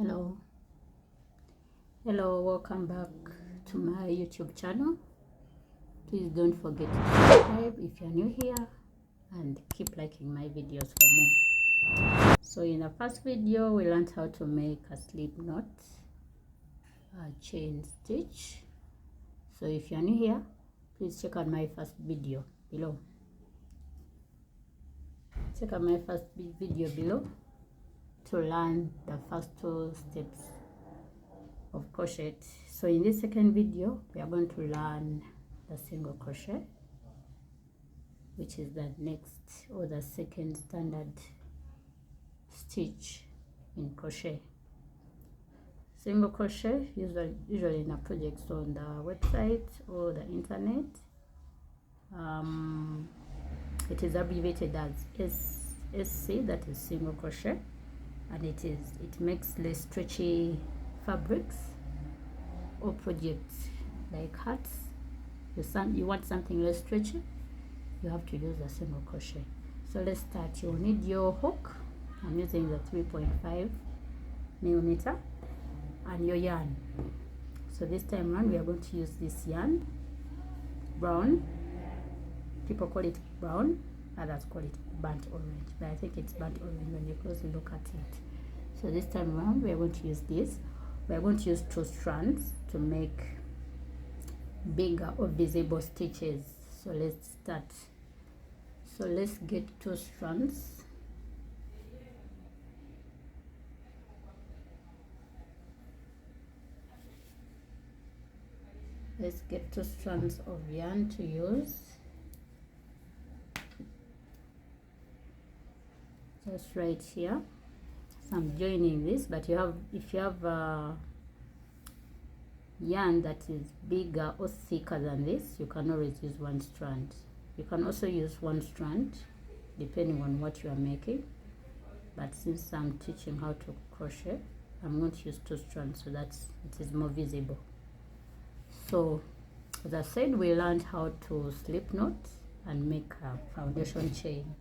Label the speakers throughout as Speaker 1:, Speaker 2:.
Speaker 1: Hello, welcome back to my YouTube channel. Please don't forget to subscribe if you're new here and keep liking my videos for more. So in the first video we learned how to make a slip knot, a chain stitch. So if you're new here, please check out my first video below. Check out my first video below to learn the first 2 steps of crochet. So in this second video we are going to learn the single crochet, which is the next or the second standard stitch in crochet. Single crochet usually in a project on the website or the internet. It is abbreviated as SC, that is single crochet, and it makes less stretchy fabrics or projects like hats. You want something less stretchy, you have to use a single crochet. So let's start. You'll need your hook. I'm using the 3.5 millimeter and your yarn. So this time around we are going to use this yarn, brown. People call it brown, others call it burnt orange, but I think it's burnt orange when you closely look at it. So this time around we are going to use this. We are going to use 2 strands to make bigger or visible stitches. So let's start. So let's get 2 strands. Let's get 2 strands of yarn to use. Just right here. So I'm joining this, but if you have yarn that is bigger or thicker than this, you can always use 1 strand. You can also use 1 strand depending on what you are making, but since I'm teaching how to crochet, I'm going to use 2 strands so that it is more visible. So as I said, we learned how to slip knot and make a foundation chain.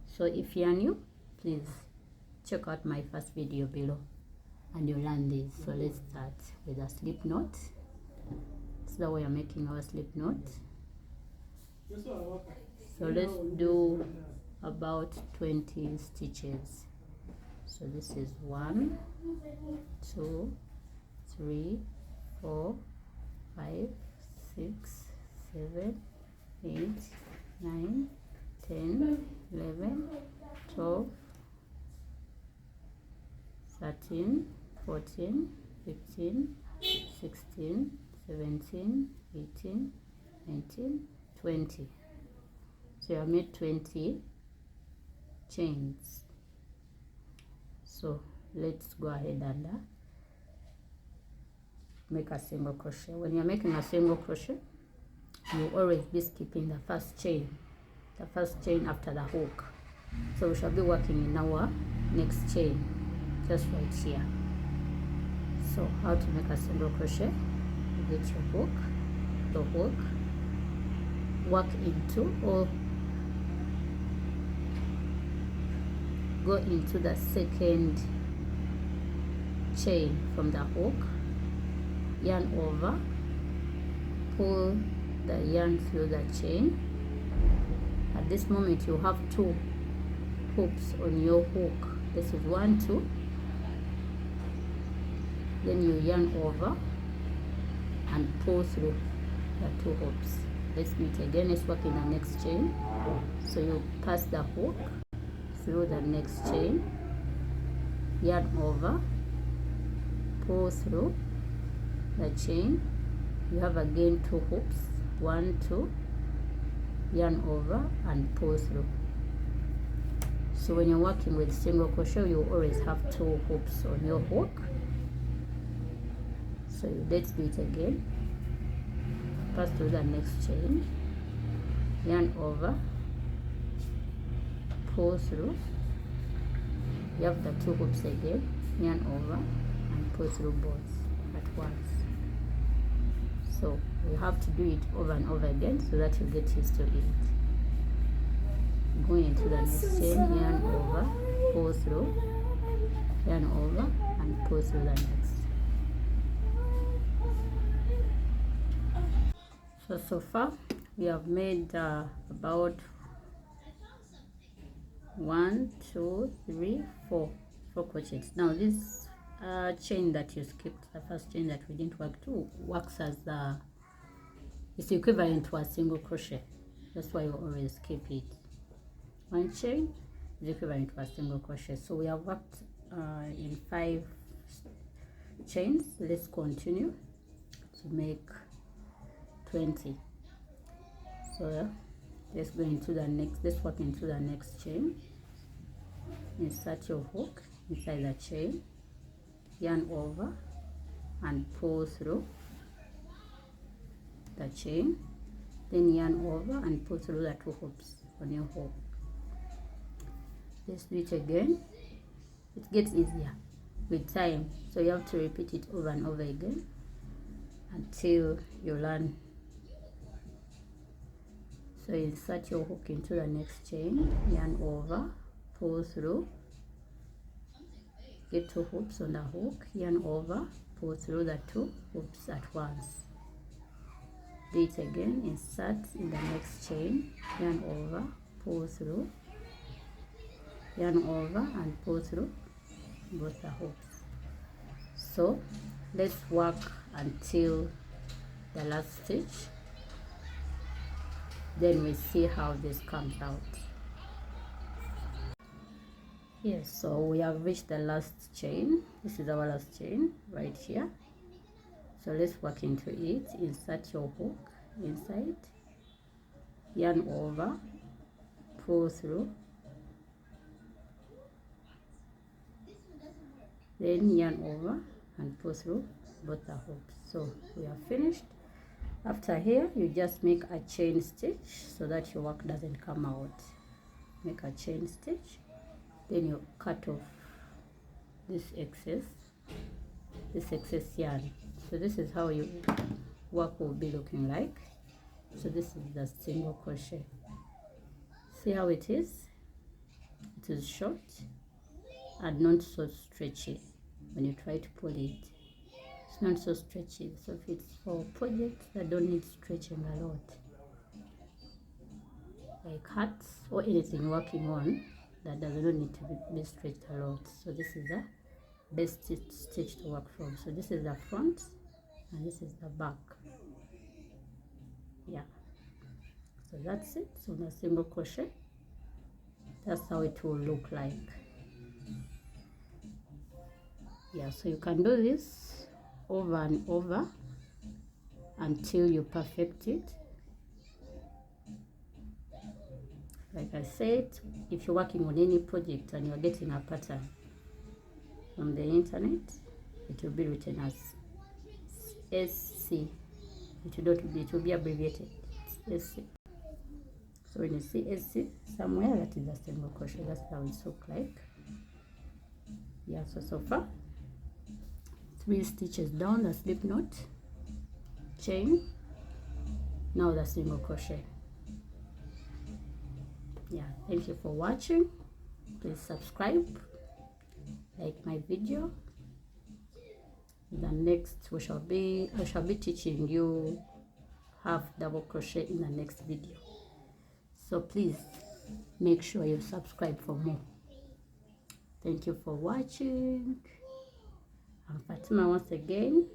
Speaker 1: So if you are new, please check out my first video below and you'll learn this. So let's start with a slip knot. This is the way I'm making our slip knot. So let's do about 20 stitches. So this is 1, 2, 3, 4, 5, 6, 7, 8, 9, 10, 11, 12, 13, 14, 15, 16, 17, 18, 19, 20. So I made 20 chains. So let's go ahead and make a single crochet. When you're making a single crochet, you always be skipping the first chain after the hook. So we shall be working in our next chain just right here. So how to make a single crochet? You get your hook, the hook, work into or go into the second chain from the hook, yarn over, pull the yarn through the chain. At this moment you have 2 hooks on your hook. This is 1, 2. Then you yarn over and pull through the 2 hooks. Let's meet again. Let's work in the next chain. So you pass the hook through the next chain, yarn over, pull through the chain. You have again 2 hooks, 1, 2, yarn over and pull through. So when you're working with single crochet, you always have 2 hooks on your hook. So let's do it again. Pass through the next chain, yarn over, pull through. You have the 2 hooks again, yarn over and pull through both at once. So you have to do it over and over again so that you get used to it. Going into the next chain, yarn over, pull through, yarn over and and pull through the next. So far we have made about 1 2 3 4 crochets. Now this chain that you skipped, the first chain that we didn't work to, works as it's equivalent to a single crochet. That's why you always keep it. One chain is equivalent to a single crochet. So we have worked in 5 chains. Let's continue to make 20. So let's go into the next, let's work into the next chain. Insert your hook inside the chain, yarn over and pull through the chain, then yarn over and pull through the 2 hoops on your hook. Let's do it again. It gets easier with time, so you have to repeat it over and over again until you learn. So insert your hook into the next chain, yarn over, pull through, get 2 hoops on the hook, yarn over, pull through the 2 hoops at once. Do it again. Insert in the next chain, yarn over, pull through, yarn over and pull through both the hoops. So let's work until the last stitch, then we see how this comes out. Yes, so we have reached the last chain. This is our last chain right here. So let's work into it. Insert your hook inside, yarn over, pull through, then yarn over and pull through both the hoops. So we are finished. After here, you just make a chain stitch so that your work doesn't come out. Make a chain stitch, then you cut off this excess yarn. So this is how your work will be looking like. So this is the single crochet. See how it is? It is short and not so stretchy. When you try to pull it, it's not so stretchy. So if it's for projects that don't need stretching a lot, like hats or anything you're working on that does not need to be stretched a lot. So this is the best stitch to work from. So this is the front and this is the back. Yeah, so that's it. So on a single crochet, that's how it will look like. Yeah, so you can do this over and over until you perfect it. Like I said, if you're working on any project and you're getting a pattern from the internet, it will be written as SC. It will be abbreviated. It's SC. So when you see SC somewhere, that is a single crochet. That's how it looks like. Yeah, so far 3 stitches down, the slip knot, chain, now the single crochet. Yeah, thank you for watching. Please subscribe, like my video. The next I shall be teaching you half double crochet in the next video. So please make sure you subscribe for more. Thank you for watching. I'm Fatima once again.